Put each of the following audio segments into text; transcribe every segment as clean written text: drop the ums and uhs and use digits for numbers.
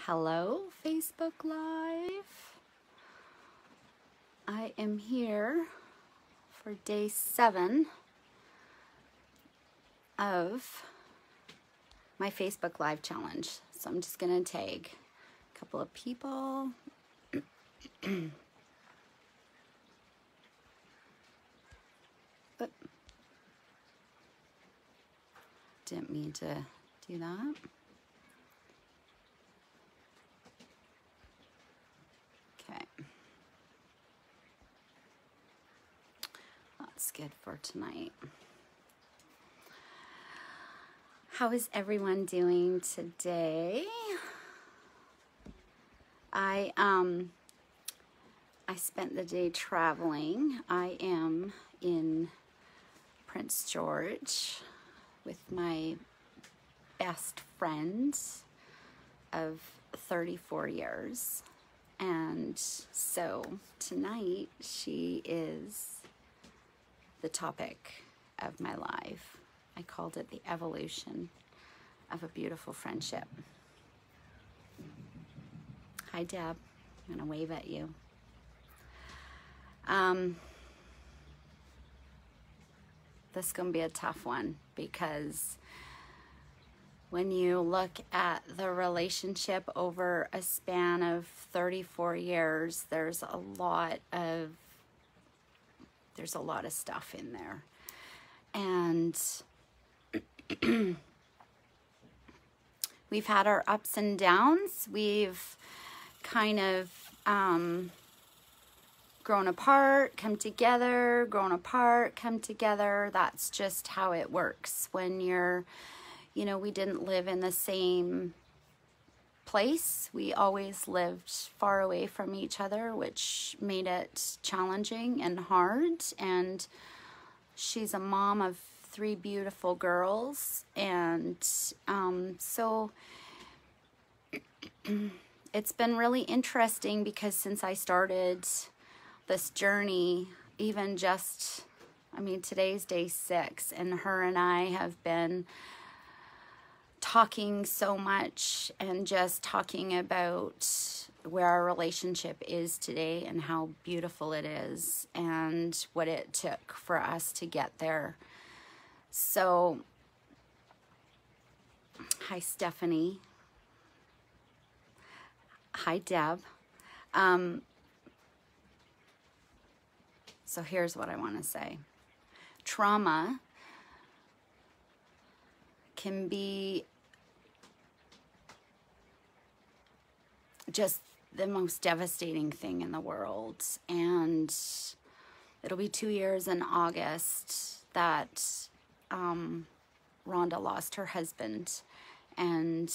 Hello, Facebook Live. I am here for day 7 of my Facebook Live challenge. So I'm just going to tag a couple of people. But didn't mean to do that. Okay. That's good for tonight. How is everyone doing today? I spent the day traveling. I am in Prince George with my best friend of 34 years. And so tonight she is the topic of my life. I called it the evolution of a beautiful friendship. Hi, Deb. I'm going to wave at you. This is going to be a tough one because when you look at the relationship over a span of 34 years, there's a lot of stuff in there. And we've had our ups and downs. We've kind of grown apart, come together, grown apart, come together. That's just how it works when you're, you know, we didn't live in the same place. We always lived far away from each other, which made it challenging and hard. And she's a mom of 3 beautiful girls. And so it's been really interesting because since I started this journey, even just, I mean, today's day 6, and her and I have been talking so much and just talking about where our relationship is today and how beautiful it is and what it took for us to get there. So, hi, Stephanie. Hi, Deb. So here's what I want to say. Trauma can be just the most devastating thing in the world. And it'll be 2 years in August that Rhonda lost her husband. And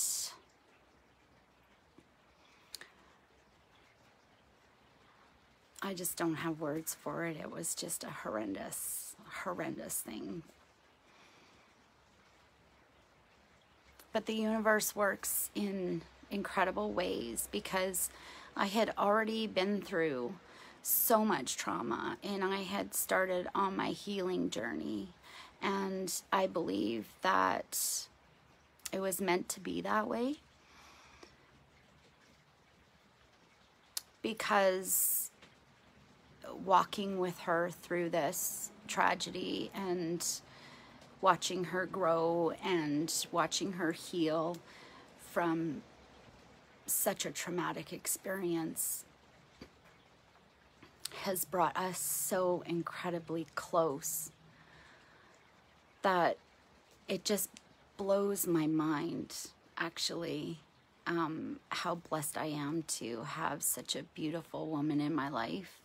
I just don't have words for it. It was just a horrendous, horrendous thing. But the universe works in incredible ways because I had already been through so much trauma and I had started on my healing journey. And I believe that it was meant to be that way because walking with her through this tragedy and watching her grow and watching her heal from such a traumatic experience has brought us so incredibly close that it just blows my mind, actually, how blessed I am to have such a beautiful woman in my life.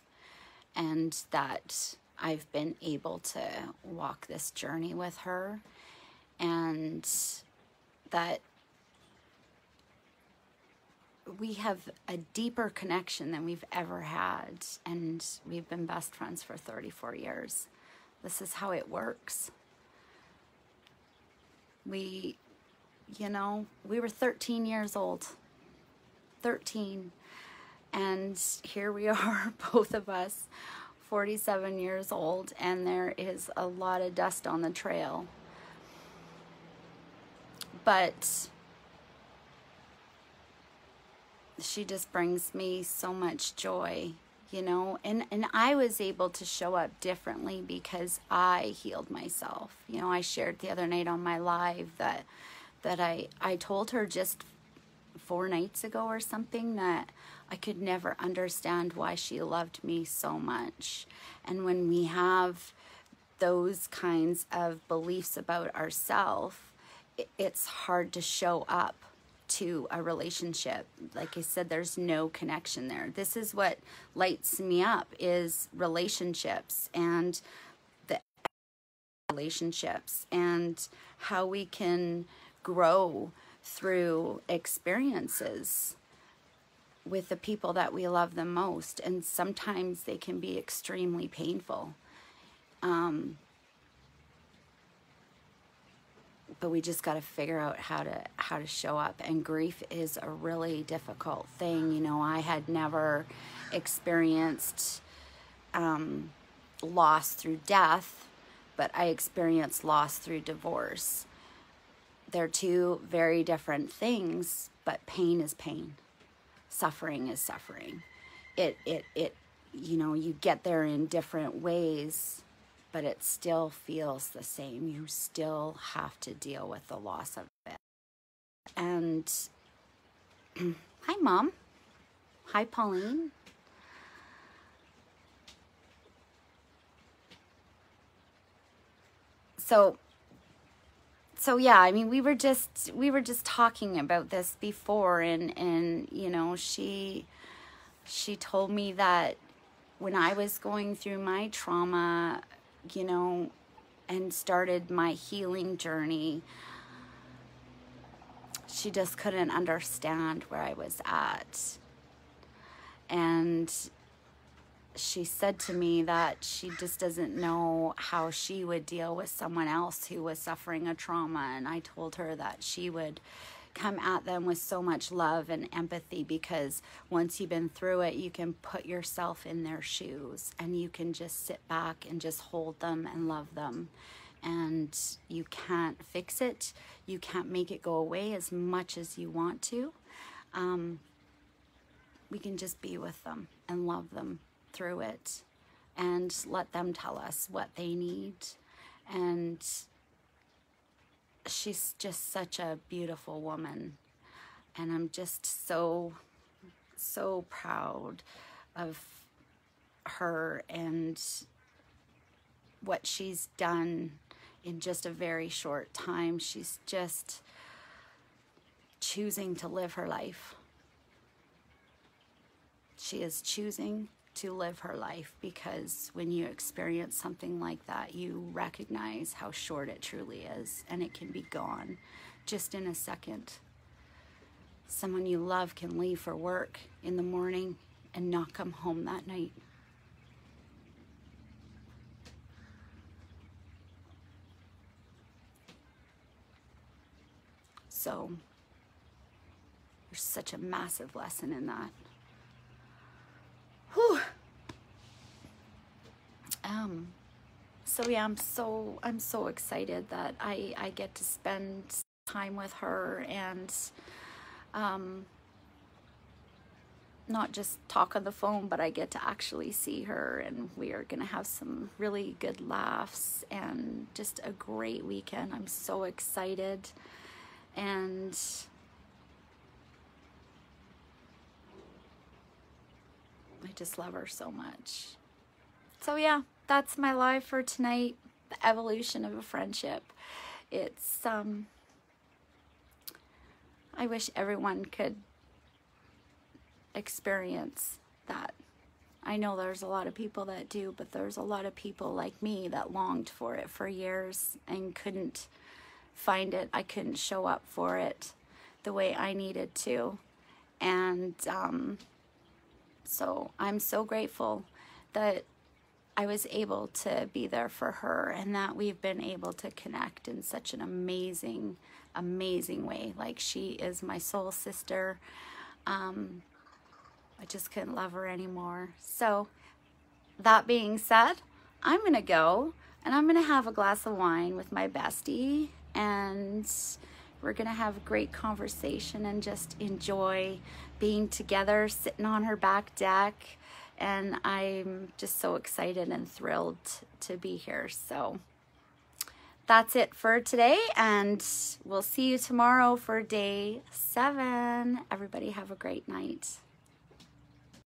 And that I've been able to walk this journey with her, and that we have a deeper connection than we've ever had, and we've been best friends for 34 years. This is how it works. We were 13 years old. 13. And here we are, both of us, 47 years old, and there is a lot of dust on the trail. But she just brings me so much joy, you know, and I was able to show up differently because I healed myself. You know, I shared the other night on my live that I told her just 4 nights ago or something that I could never understand why she loved me so much. And when we have those kinds of beliefs about ourselves, it's hard to show up to a relationship. Like I said, there's no connection there. This is what lights me up, is relationships, and the relationships, and how we can grow through experiences with the people that we love the most. And sometimes they can be extremely painful. But we just got to figure out how to show up. And grief is a really difficult thing. You know, I had never experienced loss through death, but I experienced loss through divorce. They're two very different things, but pain is pain. Suffering is suffering. It you know, you get there in different ways, but it still feels the same. You still have to deal with the loss of it. And hi, Mom. Hi, Pauline. So yeah, I mean, we were just talking about this before, and you know, she told me that when I was going through my trauma, you know, and started my healing journey, she just couldn't understand where I was at. And she said to me that she just doesn't know how she would deal with someone else who was suffering a trauma. And I told her that she would come at them with so much love and empathy, because once you've been through it, you can put yourself in their shoes and you can just sit back and just hold them and love them. And you can't fix it. You can't make it go away as much as you want to. We can just be with them and love them through it and let them tell us what they need. And she's just such a beautiful woman, and I'm just so proud of her and what she's done in just a very short time. She's just choosing to live her life. She is choosing to live her life, because when you experience something like that, you recognize how short it truly is, and it can be gone just in a second. Someone you love can leave for work in the morning and not come home that night. So there's such a massive lesson in that. Whew. So yeah, I'm so excited that I get to spend time with her, and not just talk on the phone, but I get to actually see her, and we are gonna have some really good laughs and just a great weekend. I'm so excited, and I just love her so much. So yeah, that's my live for tonight. The evolution of a friendship. It's I wish everyone could experience that. I know there's a lot of people that do, but there's a lot of people like me that longed for it for years and couldn't find it. I couldn't show up for it the way I needed to. And so I'm so grateful that I was able to be there for her, and that we've been able to connect in such an amazing, amazing way. Like, she is my soul sister. I just couldn't love her anymore. So that being said, I'm gonna go and I'm gonna have a glass of wine with my bestie and We're going to have a great conversation and just enjoy being together, sitting on her back deck. And I'm just so excited and thrilled to be here. So that's it for today, and we'll see you tomorrow for day 7. Everybody have a great night.